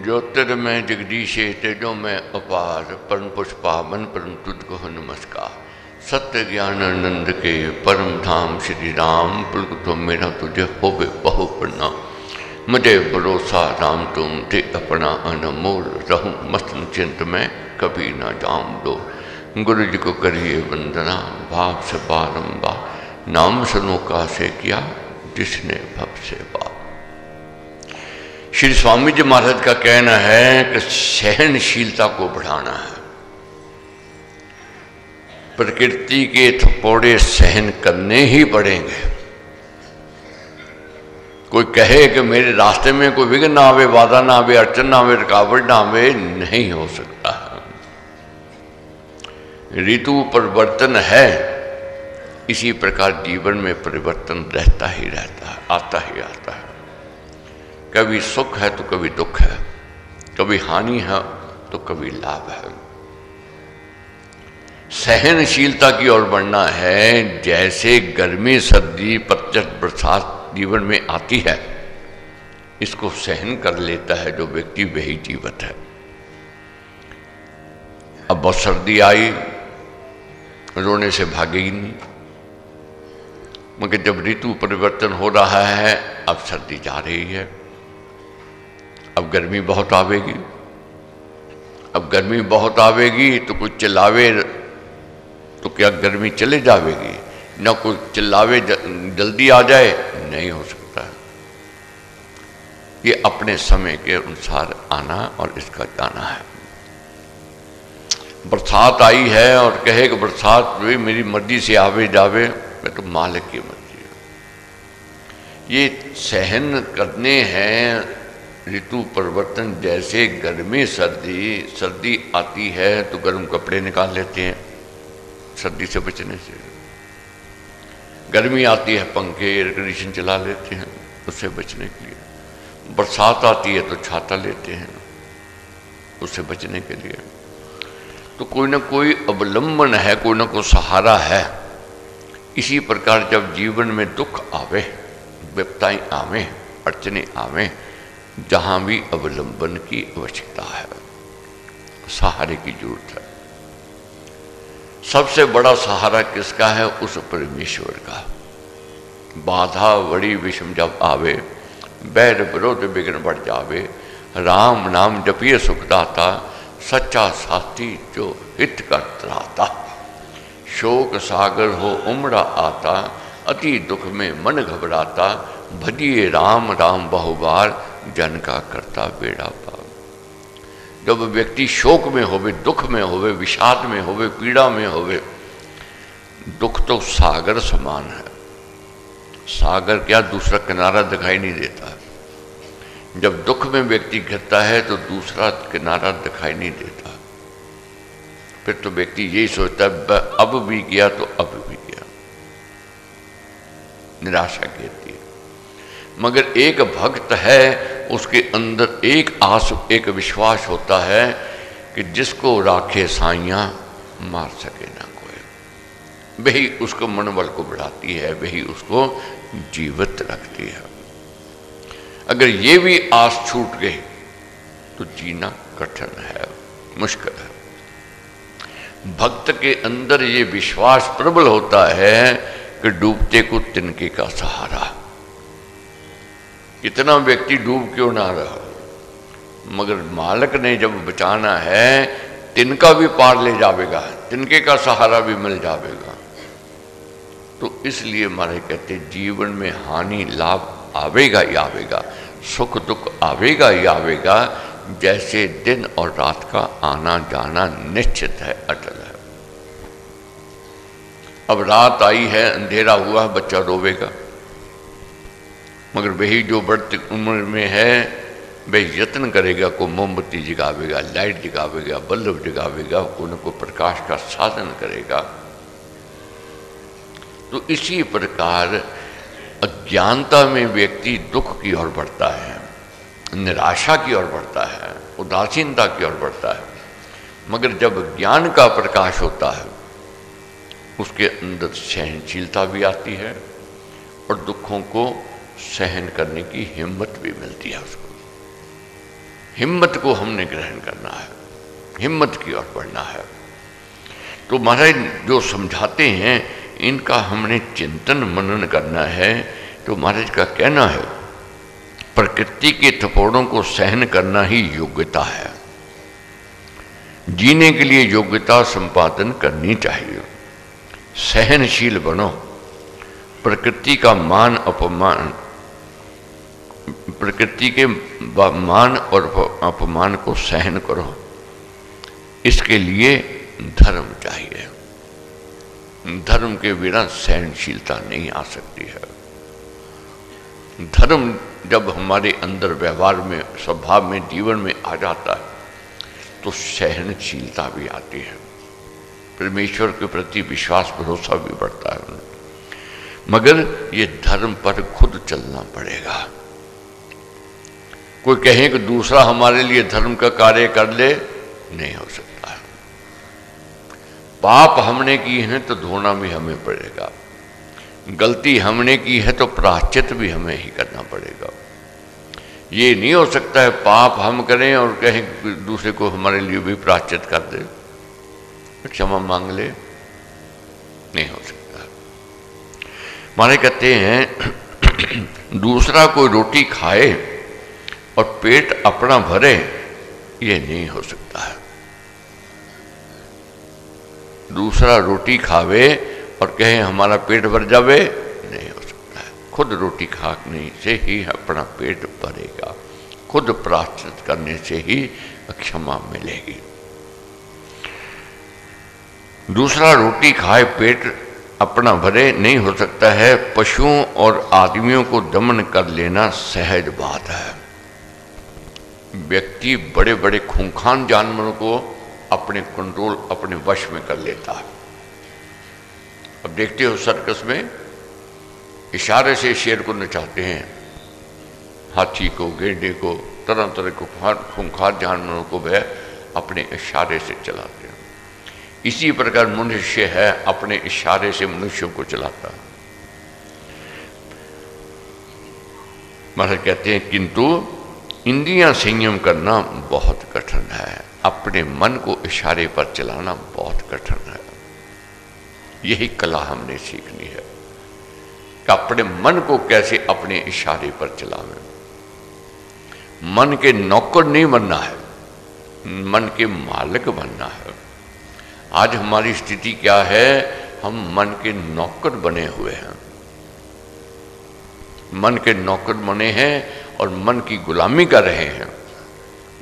ज्योतिर्मय जगदीशे तेजो में अपार परम पुष्पावन परम तुझको नमस्कार। सत्य ज्ञान आनंद के परम धाम श्री राम पुलक तो मेरा तुझे होवे बहु प्रणाम। मुझे भरोसा राम तुम थे अपना अनमोल रहूं मस्त चिंत में कभी ना जाऊं दो। गुरु जी को करिए वंदना भाव से बारंबार नाम सुनो का से किया जिसने भव से बार। श्री स्वामी जी महाराज का कहना है कि सहनशीलता को बढ़ाना है। प्रकृति के थपोड़े सहन करने ही पड़ेंगे। कोई कहे कि मेरे रास्ते में कोई विघ्न ना आवे, बाधा ना आवे, अड़चन ना आवे, रुकावट ना आवे, नहीं हो सकता है। ऋतु परिवर्तन है, इसी प्रकार जीवन में परिवर्तन रहता ही रहता है, आता ही आता है। कभी सुख है तो कभी दुख है, कभी हानि है तो कभी लाभ है। सहनशीलता की ओर बढ़ना है। जैसे गर्मी सर्दी पतझड़ बरसात जीवन में आती है, इसको सहन कर लेता है जो व्यक्ति, वही जीवित है। अब बहुत सर्दी आई, रोने से भागेगी नहीं, मगर जब ऋतु परिवर्तन हो रहा है, अब सर्दी जा रही है, अब गर्मी बहुत आवेगी। अब गर्मी बहुत आवेगी तो कुछ चिल्लावे तो क्या गर्मी चले जावेगी? न कोई चिल्लावे जल्दी आ जाए, नहीं हो सकता है। ये अपने समय के अनुसार आना और इसका जाना है। बरसात आई है और कहे कि बरसात भी मेरी मर्जी से आवे जावे, मैं तो मालिक की मर्जी है। ये सहन करने हैं ऋतु परिवर्तन। जैसे गर्मी सर्दी आती है तो गर्म कपड़े निकाल लेते हैं सर्दी से बचने से। गर्मी आती है पंखे एयर कंडीशन चला लेते हैं उससे बचने के लिए। बरसात आती है तो छाता लेते हैं उससे बचने के लिए। तो कोई ना कोई अवलंबन है, कोई ना कोई सहारा है। इसी प्रकार जब जीवन में दुख आवे, विपदाएं आवे, अड़चने आवे, जहां भी अवलंबन की आवश्यकता है, सहारे की जरूरत है। सबसे बड़ा सहारा किसका है? उस परमेश्वर का। बाधा बड़ी विषम जब आवे, बैर विरोध विघ्न बढ़ जावे, राम नाम जपिए सुखदाता, सच्चा साथी जो हित कर त्राता। शोक सागर हो उमड़ा आता, अति दुख में मन घबराता, भजिए राम राम बहुबार, जन का करता बेड़ा पार। जब व्यक्ति शोक में होवे, दुख में होवे, विषाद में होवे, पीड़ा में होवे, दुख तो सागर समान है। सागर क्या, दूसरा किनारा दिखाई नहीं देता। जब दुख में व्यक्ति घिरता है तो दूसरा किनारा दिखाई नहीं देता। फिर तो व्यक्ति यही सोचता है अब भी गया तो अब भी गया, निराशा घेरती है। मगर एक भक्त है, उसके अंदर एक आस, एक विश्वास होता है कि जिसको राखे साइयां मार सके ना कोई। वही उसको मनोबल को बढ़ाती है, वही उसको जीवित रखती है। अगर ये भी आस छूट गई तो जीना कठिन है, मुश्किल है। भक्त के अंदर ये विश्वास प्रबल होता है कि डूबते को तिनके का सहारा। कितना व्यक्ति डूब क्यों ना रहा, मगर मालिक ने जब बचाना है, तिनका भी पार ले जावेगा, तिनके का सहारा भी मिल जावेगा। तो इसलिए महाराज कहते जीवन में हानि लाभ आवेगा ही आवेगा, सुख दुख आवेगा ही आवेगा। जैसे दिन और रात का आना जाना निश्चित है, अटल है। अब रात आई है, अंधेरा हुआ, बच्चा रोवेगा, मगर वही जो बढ़ती उम्र में है वह यत्न करेगा, को मोमबत्ती जगावेगा, लाइट जगावेगा, बल्ब जगावेगा, को प्रकाश का साधन करेगा। तो इसी प्रकार अज्ञानता में व्यक्ति दुख की ओर बढ़ता है, निराशा की ओर बढ़ता है, उदासीनता की ओर बढ़ता है। मगर जब ज्ञान का प्रकाश होता है, उसके अंदर सहनशीलता भी आती है और दुखों को सहन करने की हिम्मत भी मिलती है उसको। हिम्मत को हमने ग्रहण करना है, हिम्मत की ओर बढ़ना है। तो महाराज जो समझाते हैं इनका हमने चिंतन मनन करना है। तो महाराज का कहना है प्रकृति के थप्पड़ों को सहन करना ही योग्यता है। जीने के लिए योग्यता संपादन करनी चाहिए। सहनशील बनो, प्रकृति का मान अपमान, प्रकृति के मान और अपमान को सहन करो। इसके लिए धर्म चाहिए। धर्म के बिना सहनशीलता नहीं आ सकती है। धर्म जब हमारे अंदर व्यवहार में, स्वभाव में, जीवन में आ जाता है तो सहनशीलता भी आती है, परमेश्वर के प्रति विश्वास भरोसा भी बढ़ता है। मगर ये धर्म पर खुद चलना पड़ेगा। कोई कहे कि दूसरा हमारे लिए धर्म का कार्य कर ले, नहीं हो सकता है। पाप हमने की है तो धोना भी हमें पड़ेगा, गलती हमने की है तो प्रायश्चित भी हमें ही करना पड़ेगा। ये नहीं हो सकता है पाप हम करें और कहें दूसरे को हमारे लिए भी प्रायश्चित कर दे, क्षमा मांग ले, नहीं हो सकता। माने कहते हैं दूसरा कोई रोटी खाए और पेट अपना भरे, ये नहीं हो सकता है। दूसरा रोटी खावे और कहे हमारा पेट भर जावे, नहीं हो सकता है। खुद रोटी खाने से ही अपना पेट भरेगा, खुद प्रायश्चित करने से ही क्षमा मिलेगी। दूसरा रोटी खाए पेट अपना भरे नहीं हो सकता है। पशुओं और आदमियों को दमन कर लेना सहज बात है। व्यक्ति बड़े बड़े खूंखार जानवरों को अपने कंट्रोल, अपने वश में कर लेता है। अब देखते हो सर्कस में इशारे से शेर को नचाते हैं, हाथी को, गेंडे को, तरह तरह के खूंखार जानवरों को वह अपने इशारे से चलाते हैं। इसी प्रकार मनुष्य है, अपने इशारे से मनुष्यों को चलाता है। महाराज कहते हैं किंतु इंद्रियां संयम करना बहुत कठिन है। अपने मन को इशारे पर चलाना बहुत कठिन है। यही कला हमने सीखनी है कि अपने मन को कैसे अपने इशारे पर चलावें। मन के नौकर नहीं बनना है, मन के मालिक बनना है। आज हमारी स्थिति क्या है? हम मन के नौकर बने हुए हैं, मन के नौकर बने हैं और मन की गुलामी कर रहे हैं।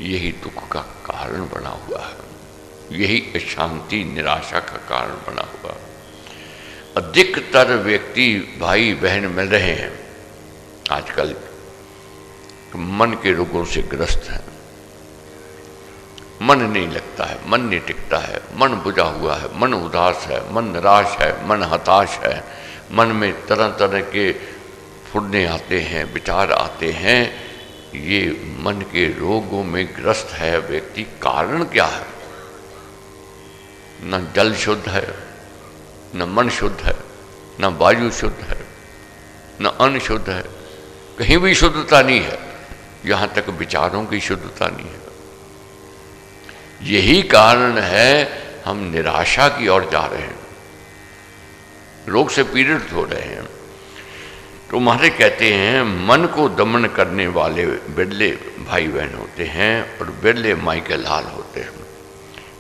यही दुख का कारण बना हुआ है, यही अशांति, निराशा का कारण बना हुआ है। अधिकतर व्यक्ति भाई बहन मिल रहे हैं आजकल मन के रोगों से ग्रस्त हैं। मन नहीं लगता है, मन नहीं टिकता है, मन बुझा हुआ है, मन उदास है, मन निराश है, मन हताश है। मन में तरह तरह के फुरने आते हैं, विचार आते हैं। ये मन के रोगों में ग्रस्त है व्यक्ति। कारण क्या है? न जल शुद्ध है, न मन शुद्ध है, न वायु शुद्ध है, न अन्न शुद्ध है, कहीं भी शुद्धता नहीं है। यहाँ तक विचारों की शुद्धता नहीं है। यही कारण है हम निराशा की ओर जा रहे हैं, रोग से पीड़ित हो रहे हैं। तो महाराज कहते हैं मन को दमन करने वाले बिरले भाई बहन होते हैं और बिरले माई के लाल होते हैं।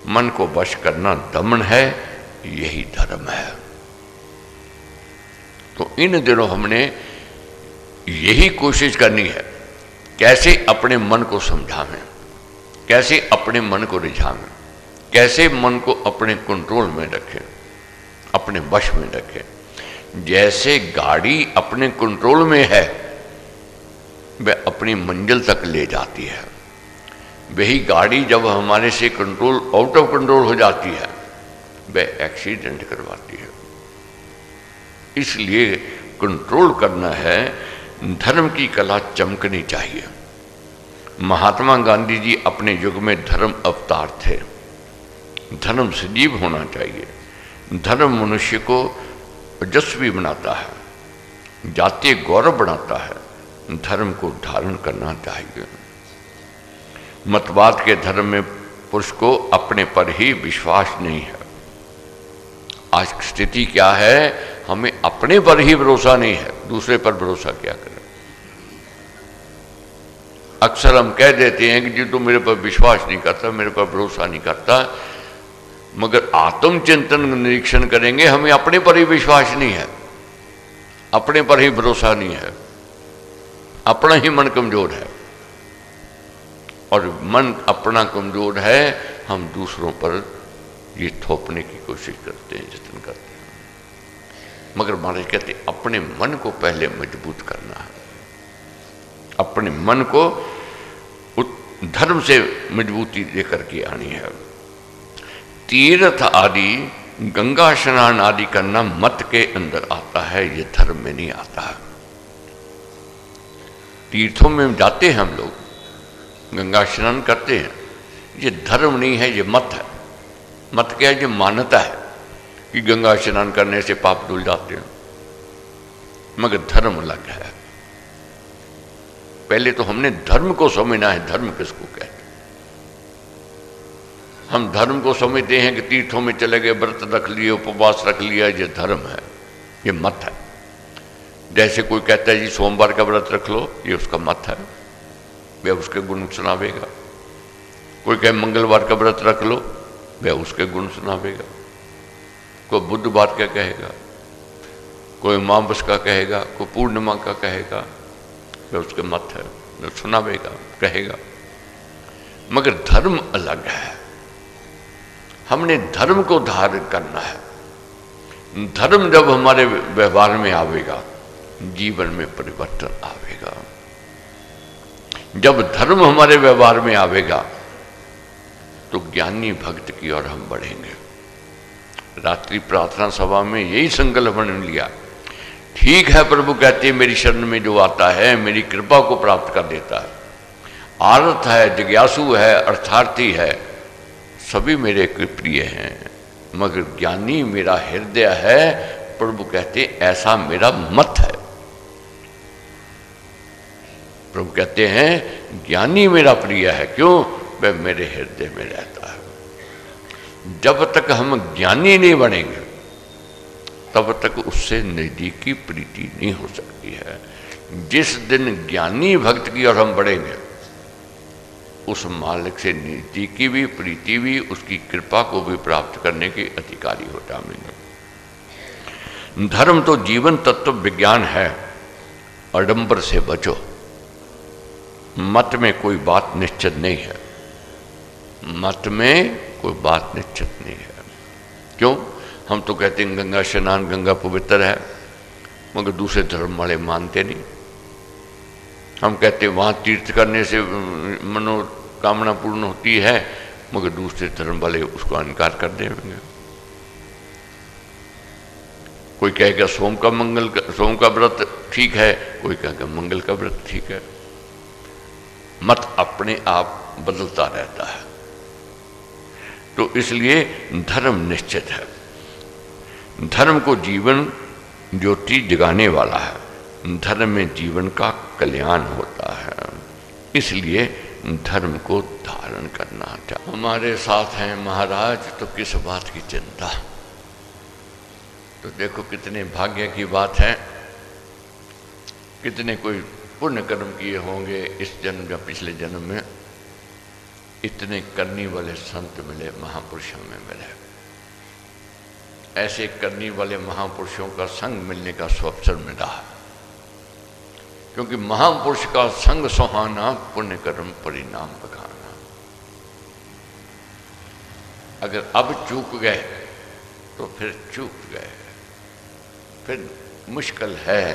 मन को वश करना दमन है, यही धर्म है। तो इन दिनों हमने यही कोशिश करनी है, कैसे अपने मन को समझावें, कैसे अपने मन को रिझावें, कैसे मन को अपने कंट्रोल में रखें, अपने वश में रखें। जैसे गाड़ी अपने कंट्रोल में है वह अपनी मंजिल तक ले जाती है, वही गाड़ी जब हमारे से कंट्रोल, आउट ऑफ कंट्रोल हो जाती है वह एक्सीडेंट करवाती है। इसलिए कंट्रोल करना है। धर्म की कला चमकनी चाहिए। महात्मा गांधी जी अपने युग में धर्म अवतार थे। धर्म सजीव होना चाहिए। धर्म मनुष्य को ओजस्वी बनाता है, जातीय गौरव बढ़ाता है। धर्म को धारण करना चाहिए। मतवाद के धर्म में पुरुष को अपने पर ही विश्वास नहीं है। आज स्थिति क्या है, हमें अपने पर ही भरोसा नहीं है, दूसरे पर भरोसा क्या करें। अक्सर हम कह देते हैं कि जी तू मेरे पर विश्वास नहीं करता, मेरे पर भरोसा नहीं करता, मगर आत्मचिंतन निरीक्षण करेंगे हमें अपने पर ही विश्वास नहीं है, अपने पर ही भरोसा नहीं है, अपना ही मन कमजोर है। और मन अपना कमजोर है, हम दूसरों पर ये थोपने की कोशिश करते हैं, जतन करते हैं। मगर महाराज कहते अपने मन को पहले मजबूत करना है, अपने मन को धर्म से मजबूती देकर के आनी है। तीर्थ आदि, गंगा स्नान आदि करना मत के अंदर आता है, ये धर्म में नहीं आता है। तीर्थों में जाते हैं हम लोग, गंगा स्नान करते हैं, ये धर्म नहीं है, ये मत है। मत क्या है, ये मान्यता है कि गंगा स्नान करने से पाप धुल जाते हैं, मगर धर्म अलग है। पहले तो हमने धर्म को समझना है, धर्म किसको कहते हैं। हम धर्म को समझते हैं कि तीर्थों में चले गए, व्रत रख लिए, उपवास रख लिया, ये धर्म है, ये मत है। जैसे कोई कहता है जी सोमवार का व्रत रख लो, ये उसका मत है, वह उसके गुण सुनावेगा। कोई कहे मंगलवार का व्रत रख लो, वह उसके गुण सुनावेगा। कोई बुधवार का कहेगा, कोई अमावस का कहेगा, कोई पूर्णिमा का कहेगा, वह उसके मत है, वह सुनावेगा, कहेगा। मगर धर्म अलग है, हमने धर्म को धारण करना है। धर्म जब हमारे व्यवहार में आवेगा, जीवन में परिवर्तन आवेगा। जब धर्म हमारे व्यवहार में आवेगा तो ज्ञानी भक्त की ओर हम बढ़ेंगे। रात्रि प्रार्थना सभा में यही संकल्प हमने लिया। ठीक है, प्रभु कहते हैं मेरी शरण में जो आता है मेरी कृपा को प्राप्त कर देता है। आर्थ है, जिज्ञासु है, अर्थार्थी है, सभी मेरे प्रिय हैं, मगर ज्ञानी मेरा हृदय है। प्रभु कहते ऐसा मेरा मत है। प्रभु कहते हैं ज्ञानी मेरा प्रिय है, क्यों? वह मेरे हृदय में रहता है। जब तक हम ज्ञानी नहीं बनेंगे तब तक उससे नजदीकी प्रीति नहीं हो सकती है। जिस दिन ज्ञानी भक्त की ओर हम बढ़ेंगे, उस मालिक से नजदीकी भी, प्रीति भी, उसकी कृपा को भी प्राप्त करने के अधिकारी हो जाएंगे। धर्म तो जीवन तत्व विज्ञान है। आडंबर से बचो। मत में कोई बात निश्चित नहीं है, मत में कोई बात निश्चित नहीं है। क्यों? हम तो कहते हैं गंगा स्नान, गंगा पवित्र है, मगर दूसरे धर्म वाले मानते नहीं। हम कहते हैं वहाँ तीर्थ करने से मनोकामना पूर्ण होती है, मगर दूसरे धर्म वाले उसको इनकार कर देंगे। कोई कहेगा सोम का व्रत ठीक है, कोई कहेगा मंगल का व्रत ठीक है। मत अपने आप बदलता रहता है। तो इसलिए धर्म निश्चित है। धर्म को जीवन ज्योति जगाने वाला है। धर्म में जीवन का कल्याण होता है, इसलिए धर्म को धारण करना चाहिए। हमारे साथ हैं महाराज, तो किस बात की चिंता। तो देखो कितने भाग्य की बात है, कितने कोई पुण्य कर्म किए होंगे इस जन्म या पिछले जन्म में, इतने करने वाले संत मिले, महापुरुषों में मिले। ऐसे करने वाले महापुरुषों का संग मिलने का अवसर मिला है, क्योंकि महापुरुष का संग सुहाना, पुण्य कर्म परिणाम बखाना। अगर अब चूक गए तो फिर चूक गए, फिर मुश्किल है,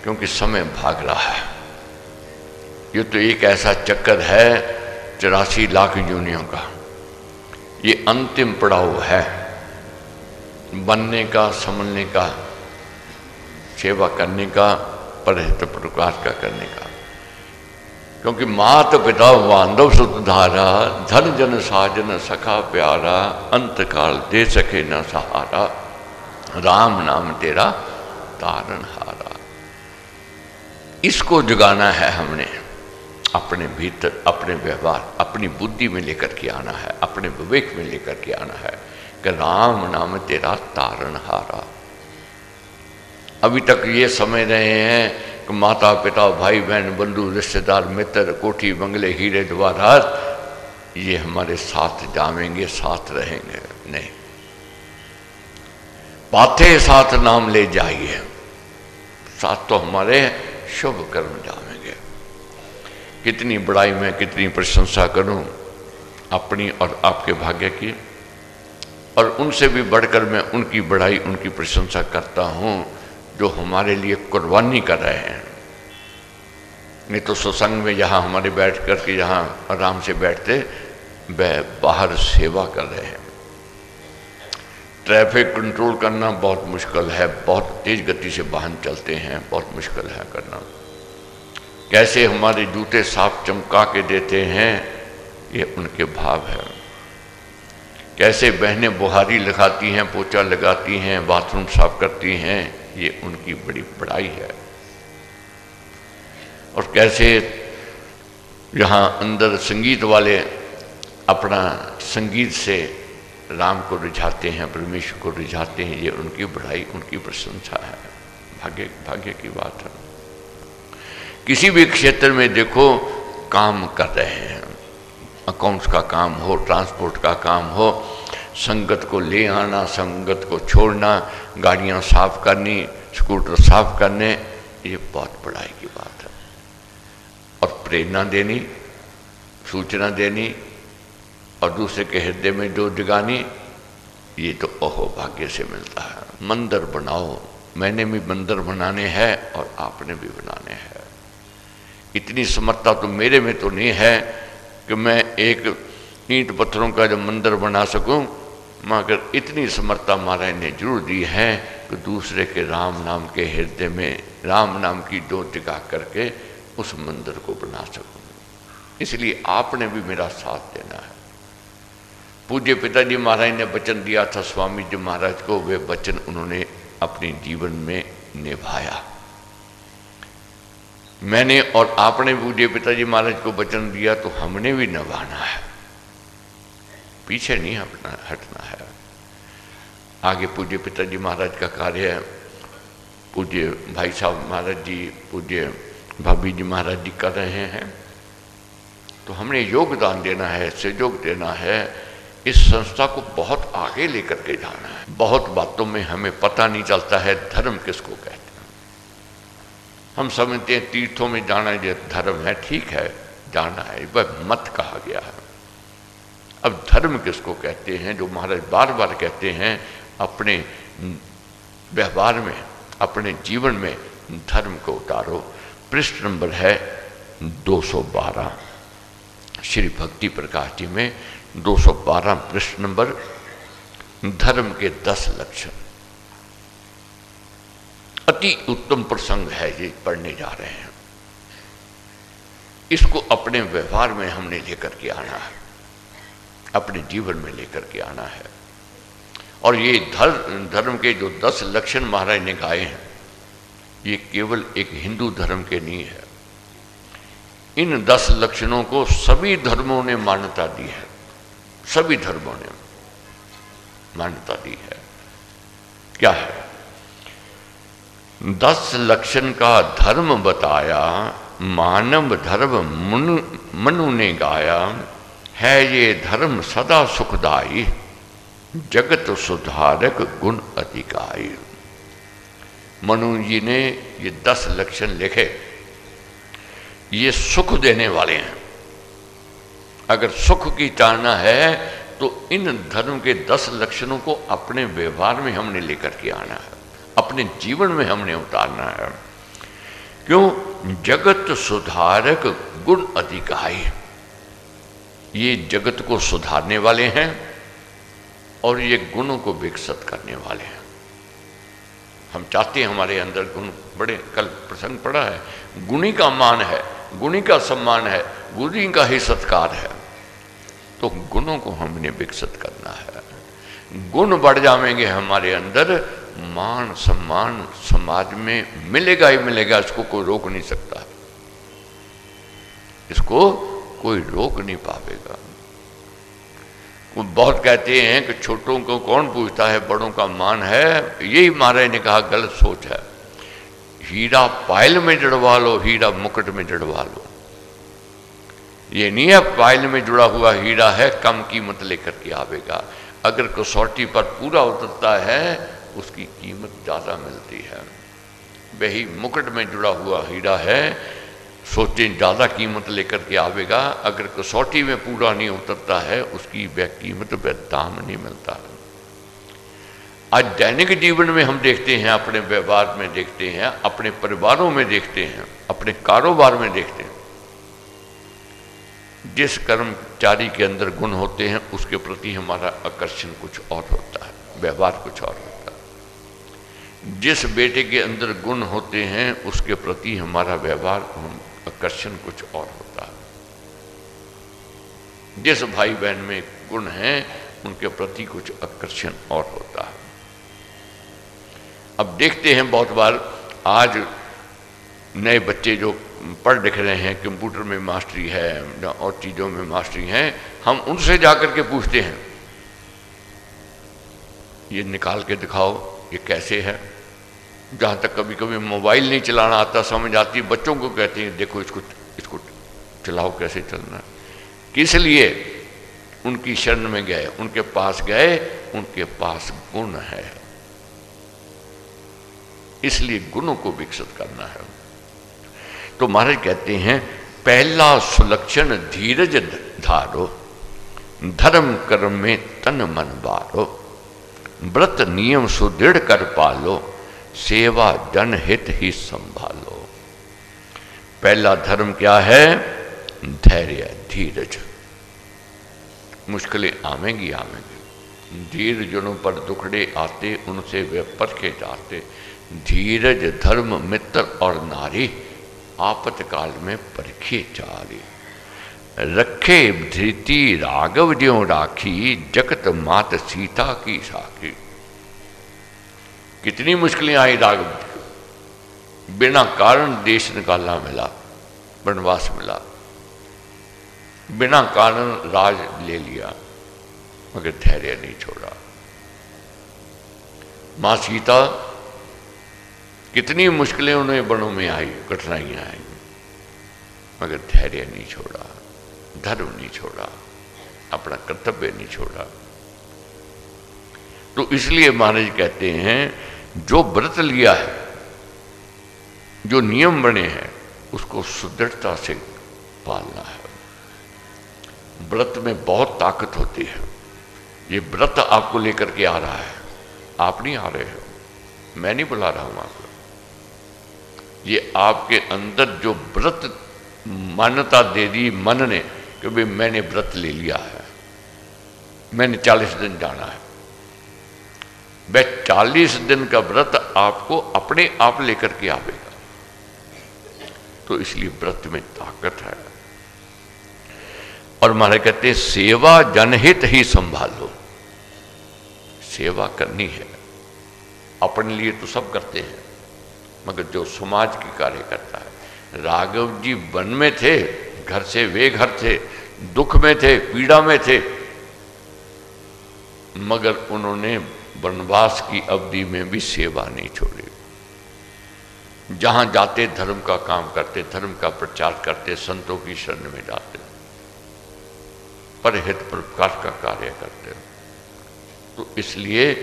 क्योंकि समय भाग रहा है। ये तो एक ऐसा चक्कर है 84 लाख योनियों का, ये अंतिम पड़ाव है बनने का, संभलने का, सेवा करने का, परहित प्रकाश का करने का। क्योंकि मात पिता बांधव सुधारा, धन जन साजन सखा प्यारा, अंत काल दे सके न सहारा, राम नाम तेरा तारन हारा। इसको जगाना है हमने। अपने भीतर, अपने व्यवहार, अपनी बुद्धि में लेकर के आना है, अपने विवेक में लेकर के आना है कि राम नाम तेरा तारणहारा। अभी तक ये समझ रहे हैं कि माता पिता भाई बहन बंधु रिश्तेदार मित्र कोठी बंगले हीरे जवाहरात ये हमारे साथ जाएंगे, साथ रहेंगे। नहीं, पाथे साथ नाम ले जाइए, साथ तो हमारे शुभ कर्म जाएंगे। कितनी बड़ाई में कितनी प्रशंसा करूं अपनी और आपके भाग्य की, और उनसे भी बढ़कर मैं उनकी बड़ाई उनकी प्रशंसा करता हूं जो हमारे लिए कुर्बानी कर रहे हैं। नहीं तो सत्संग में जहां हमारे बैठ कर के जहां आराम से बैठते, वह बाहर सेवा कर रहे हैं। ट्रैफिक कंट्रोल करना बहुत मुश्किल है, बहुत तेज गति से वाहन चलते हैं, बहुत मुश्किल है करना। कैसे हमारे जूते साफ चमका के देते हैं, ये उनके भाव है। कैसे बहनें बुहारी लगाती हैं, पोछा लगाती हैं, बाथरूम साफ करती हैं, ये उनकी बड़ी बड़ाई है। और कैसे यहाँ अंदर संगीत वाले अपना संगीत से राम को रिझाते हैं, परमेश्वर को रिझाते हैं, ये उनकी बड़ाई उनकी प्रशंसा है। भाग्य की बात है। किसी भी क्षेत्र में देखो काम कर रहे हैं, अकाउंट्स का काम हो, ट्रांसपोर्ट का काम हो, संगत को ले आना, संगत को छोड़ना, गाड़ियां साफ करनी, स्कूटर साफ करने, ये बहुत बड़ाई की बात है। और प्रेरणा देनी, सूचना देनी और दूसरे के हृदय में जो जगानी, ये तो अहो भाग्य से मिलता है। मंदिर बनाओ, मैंने भी मंदिर बनाने हैं और आपने भी बनाने हैं। इतनी समर्थता तो मेरे में तो नहीं है कि मैं एक ईंट पत्थरों का जो मंदिर बना सकूं, मगर इतनी समर्थता महाराज ने जरूर दी है कि दूसरे के राम नाम के हृदय में राम नाम की ज्योत जगा करके उस मंदिर को बना सकूं। इसलिए आपने भी मेरा साथ देना है। पूज्य पिताजी महाराज ने वचन दिया था स्वामी जी महाराज को, वे वचन उन्होंने अपने जीवन में निभाया। मैंने और आपने पूज्य पिताजी महाराज को वचन दिया तो हमने भी निभाना है, पीछे नहीं हटना है। आगे पूज्य पिताजी महाराज का कार्य पूज्य भाई साहब महाराज जी, पूज्य भाभी जी महाराज जी कर रहे हैं, तो हमने योगदान देना है, सहयोग देना है। इस संस्था को बहुत आगे लेकर के जाना है। बहुत बातों में हमें पता नहीं चलता है धर्म किसको कहते हैं। हम समझते हैं तीर्थों में जाना ये धर्म है, ठीक है जाना है, वह मत कहा गया है। अब धर्म किसको कहते हैं, जो महाराज बार बार कहते हैं अपने व्यवहार में, अपने जीवन में धर्म को उतारो। पृष्ठ नंबर है 212 श्री भक्ति प्रकाश जी में 212 पृष्ठ नंबर, धर्म के 10 लक्षण। अति उत्तम प्रसंग है ये, पढ़ने जा रहे हैं। इसको अपने व्यवहार में हमने लेकर के आना है, अपने जीवन में लेकर के आना है। और ये धर्म के जो 10 लक्षण महाराज ने गाए हैं, ये केवल एक हिंदू धर्म के नहीं है। इन 10 लक्षणों को सभी धर्मों ने मान्यता दी है, सभी धर्मों ने मान्यता दी है। क्या है? 10 लक्षण का धर्म बताया, मानव धर्म मनु ने गाया, है ये धर्म सदा सुखदाई, जगत सुधारक गुण अधिकाई। मनु जी ने ये 10 लक्षण लिखे, ये सुख देने वाले हैं। अगर सुख की चाहना है तो इन धर्म के 10 लक्षणों को अपने व्यवहार में हमने लेकर के आना है, अपने जीवन में हमने उतारना है। क्यों? जगत सुधारक गुण अधिकाई, ये जगत को सुधारने वाले हैं और ये गुणों को विकसित करने वाले हैं। हम चाहते हैं हमारे अंदर गुण बड़े। कल प्रसंग पड़ा है, गुणी का मान है, गुणी का सम्मान है, गुणी का ही सत्कार है। तो गुणों को हमने विकसित करना है। गुण बढ़ जाएंगे हमारे अंदर, मान सम्मान समाज में मिलेगा ही मिलेगा, इसको कोई रोक नहीं सकता। इसको कोई रोक नहीं पाएगा। बहुत कहते हैं कि छोटों को कौन पूछता है, बड़ों का मान है। यही महाराज ने कहा गलत सोच है। हीरा पायल में जड़वा लो, हीरा मुकुट में जड़वा लो। ये नहीं है पायल में जुड़ा हुआ हीरा है कम कीमत लेकर के आवेगा। अगर कसौटी पर पूरा उतरता है उसकी कीमत ज़्यादा मिलती है। वही मुकुट में जुड़ा हुआ हीरा है, सोचें ज़्यादा कीमत लेकर के आवेगा। अगर कसौटी में पूरा नहीं उतरता है उसकी वह कीमत वह दाम नहीं मिलता है। आज दैनिक जीवन में हम देखते हैं, अपने व्यवहार में देखते हैं, अपने परिवारों में देखते हैं, अपने कारोबार में देखते हैं, जिस कर्मचारी के अंदर गुण होते हैं उसके प्रति हमारा आकर्षण कुछ और होता है, व्यवहार कुछ और होता है। जिस बेटे के अंदर गुण होते हैं उसके प्रति हमारा व्यवहार आकर्षण कुछ और होता है। जिस भाई बहन में गुण हैं उनके प्रति कुछ आकर्षण और होता है। अब देखते हैं बहुत बार आज नए बच्चे जो पढ़ लिख रहे हैं, कंप्यूटर में मास्टरी है और चीज़ों में मास्टरी है, हम उनसे जाकर के पूछते हैं ये निकाल के दिखाओ ये कैसे है। जहाँ तक कभी कभी मोबाइल नहीं चलाना आता, समझ आती, बच्चों को कहते हैं देखो इसको चलाओ कैसे चलना है। किस लिए? उनकी शरण में गए, उनके पास गए, उनके पास गुण है, इसलिए गुणों को विकसित करना है। तो महाराज कहते हैं पहला सुलक्षण धीरज धारो, धर्म कर्म में तन मन बारो, व्रत नियम सुदृढ़ कर पालो, सेवा जन हित ही संभालो। पहला धर्म क्या है? धैर्य, धीरज। मुश्किलें आवेंगी आवेंगी, धीर जनों पर दुखड़े आते, उनसे वे परखे जाते। धीरज धर्म मित्र और नारी, आपतकाल में परखे चारी। रखे धृति राघव ज्यों राखी, जगत मात सीता की साखी। कितनी मुश्किलें आई राघव, बिना कारण देश निकालना मिला, वनवास मिला, बिना कारण राज ले लिया, मगर धैर्य नहीं छोड़ा। मां सीता कितनी मुश्किलें उन्हें वनों में आई, कठिनाइयां आई, मगर धैर्य नहीं छोड़ा, धर्म नहीं छोड़ा, अपना कर्तव्य नहीं छोड़ा। तो इसलिए महाराज कहते हैं जो व्रत लिया है, जो नियम बने हैं, उसको सुदृढ़ता से पालना है। व्रत में बहुत ताकत होती है। ये व्रत आपको लेकर के आ रहा है, आप नहीं आ रहे हो, मैं नहीं बुला रहा हूं आपको। ये आपके अंदर जो व्रत मान्यता दे दी मन ने कि भाई मैंने व्रत ले लिया है, मैंने 40 दिन जाना है। वह 40 दिन का व्रत आपको अपने आप लेकर के आवेगा। तो इसलिए व्रत में ताकत है। और महाराज कहते हैं सेवा जनहित ही संभालो। सेवा करनी है, अपने लिए तो सब करते हैं, मगर जो समाज की कार्य करता है। राघव जी वन में थे, घर से वे घर थे, दुख में थे, पीड़ा में थे, मगर उन्होंने वनवास की अवधि में भी सेवा नहीं छोड़ी। जहां जाते धर्म का काम करते, धर्म का प्रचार करते, संतों की शरण में जाते, परहित प्रकाश का कार्य करते। तो इसलिए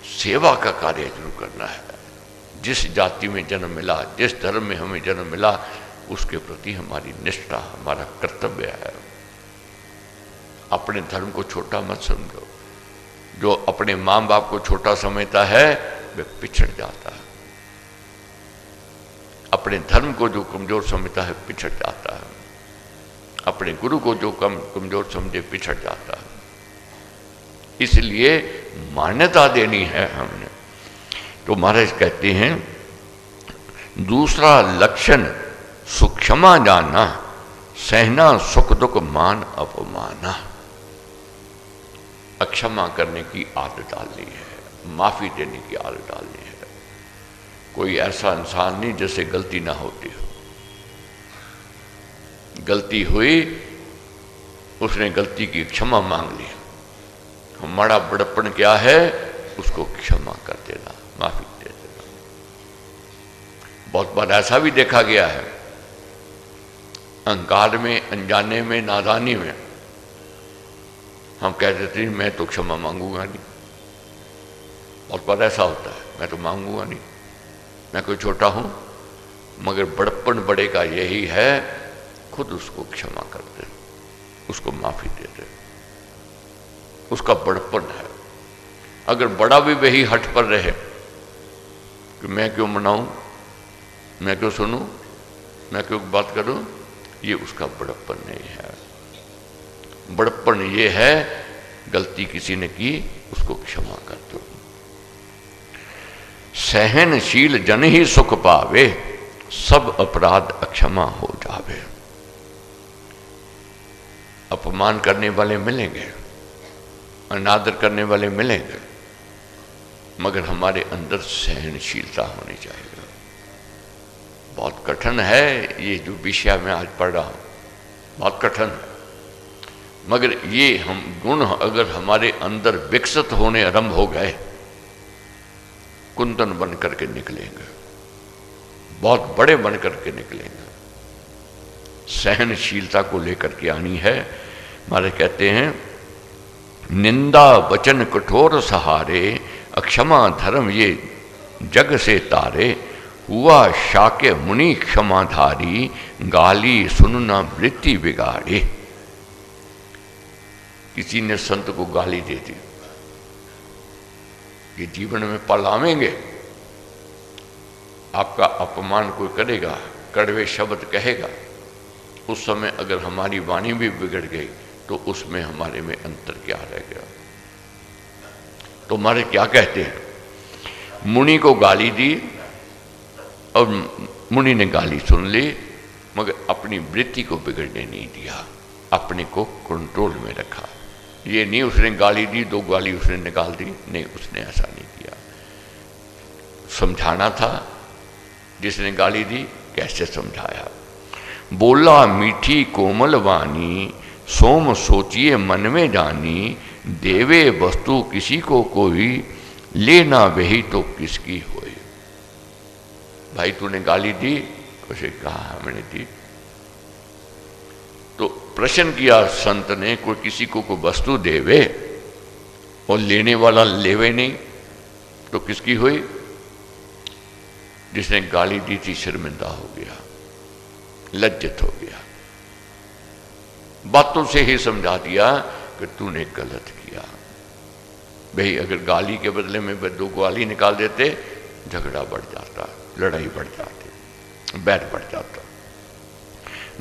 सेवा का कार्य जरूर करना है। जिस जाति में जन्म मिला, जिस धर्म में हमें जन्म मिला, उसके प्रति हमारी निष्ठा, हमारा कर्तव्य है। अपने धर्म को छोटा मत समझो। जो अपने मां बाप को छोटा समझता है वह पिछड़ जाता है। अपने धर्म को जो कमजोर समझता है पिछड़ जाता है। अपने गुरु को जो कमजोर समझे पिछड़ जाता है। इसलिए मान्यता देनी है हमने। तो महाराज कहते हैं दूसरा लक्षण सुक्षमा जाना, सहना सुख दुख मान अपमाना। अक्षमा करने की आदत डालनी है, माफी देने की आदत डालनी है। कोई ऐसा इंसान नहीं जिससे गलती ना होती हो। गलती हुई, उसने गलती की क्षमा मांग ली। हमारा बड़प्पन क्या है? उसको क्षमा कर देना, माफी दे देना। बहुत बार ऐसा भी देखा गया है, अहंकार में, अनजाने में, नादानी में हम कह देते हैं मैं तो क्षमा मांगूंगा नहीं। बहुत बार ऐसा होता है, मैं तो मांगूंगा नहीं, मैं कोई छोटा हूं। मगर बड़प्पन बड़े का यही है, खुद उसको क्षमा कर दे, उसको माफी दे दे, उसका बड़प्पन है। अगर बड़ा भी वही हट पर रहे कि मैं क्यों मनाऊं, मैं क्यों सुनूं, मैं क्यों बात करूं, ये उसका बड़प्पन नहीं है। बड़प्पन ये है, गलती किसी ने की उसको क्षमा कर दो। सहनशील जन ही सुख पावे, सब अपराध अक्षमा हो जावे। अपमान करने वाले मिलेंगे, अनादर करने वाले मिलेंगे, मगर हमारे अंदर सहनशीलता होनी चाहिए। बहुत कठिन है ये जो विषय मैं आज पढ़ रहा हूं, बहुत कठिन है, मगर ये हम गुण अगर हमारे अंदर विकसित होने आरंभ हो गए, कुंदन बन करके निकलेंगे, बहुत बड़े बन करके निकलेंगे। सहनशीलता को लेकर के आनी है। हमारे कहते हैं, निंदा वचन कठोर सहारे, अक्षमा धर्म ये जग से तारे। हुआ शाक्य मुनि क्षमाधारी, गाली सुनना वृत्ति बिगाड़े। किसी ने संत को गाली दे दी, ये जीवन में पलावेंगे। आपका अपमान कोई करेगा, कड़वे शब्द कहेगा, उस समय अगर हमारी वाणी भी बिगड़ गई तो उसमें हमारे में अंतर क्या रह गया? तो हमारे क्या कहते हैं, मुनि को गाली दी और मुनि ने गाली सुन ली, मगर अपनी वृत्ति को बिगड़ने नहीं दिया, अपने को कंट्रोल में रखा। ये नहीं उसने गाली दी, दो गाली उसने निकाल दी, नहीं, उसने ऐसा नहीं किया। समझाना था, जिसने गाली दी कैसे समझाया। बोला मीठी कोमल वाणी, सोम सोचिए मन में जानी। देवे वस्तु किसी को कोई, लेना वही तो किसकी होए। भाई तूने गाली दी, उसे कहा मैंने दी। तो प्रश्न किया संत ने, कोई किसी को कोई वस्तु देवे और लेने वाला लेवे नहीं तो किसकी हुई? जिसने गाली दी थी शर्मिंदा हो गया, लज्जित हो गया, बातों से ही समझा दिया कि तूने गलत किया। भाई अगर गाली के बदले में दो गाली निकाल देते, झगड़ा बढ़ जाता, लड़ाई बढ़ जाती, बैर बढ़ जाता।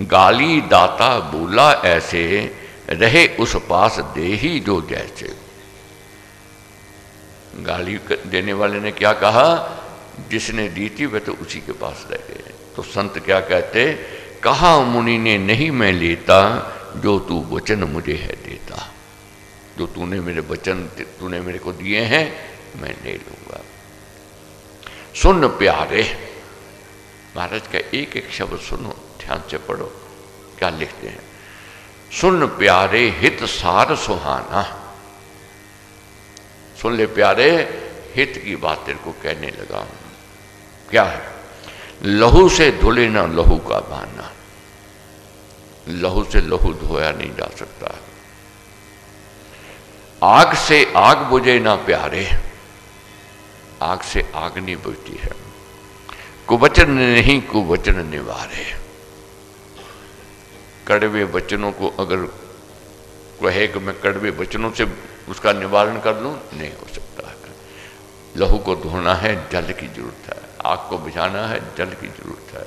गाली दाता बोला ऐसे, रहे उस पास दे ही जो जैसे। गाली देने वाले ने क्या कहा? जिसने दी थी वह तो उसी के पास रह गए। तो संत क्या कहते? कहा मुनि ने नहीं मैं लेता, जो तू वचन मुझे है देता। जो तूने मेरे वचन तूने मेरे को दिए हैं मैं ले लूंगा। सुन प्यारे, महाराज का एक एक शब्द सुनो, ध्यान से पढ़ो क्या लिखते हैं। सुन प्यारे हित सार सुहाना। सुन ले प्यारे, हित की बात तेरे को कहने लगा हूं। क्या है? लहू से धुले ना लहू का बहाना। लहू से लहू धोया नहीं जा सकता। आग से आग बुझे ना प्यारे, आग से आग नहीं बुझती है। कुवचन नहीं कुवचन निवारे। कड़वे वचनों को अगर कहे कि मैं कड़वे वचनों से उसका निवारण कर लूं, नहीं हो सकता है। लहू को धोना है, जल की जरूरत है। आग को बुझाना है, जल की जरूरत है।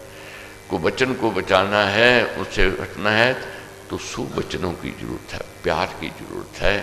कुवचन को बचाना है, उससे हटना है तो सुवचनों की जरूरत है, प्यार की जरूरत है।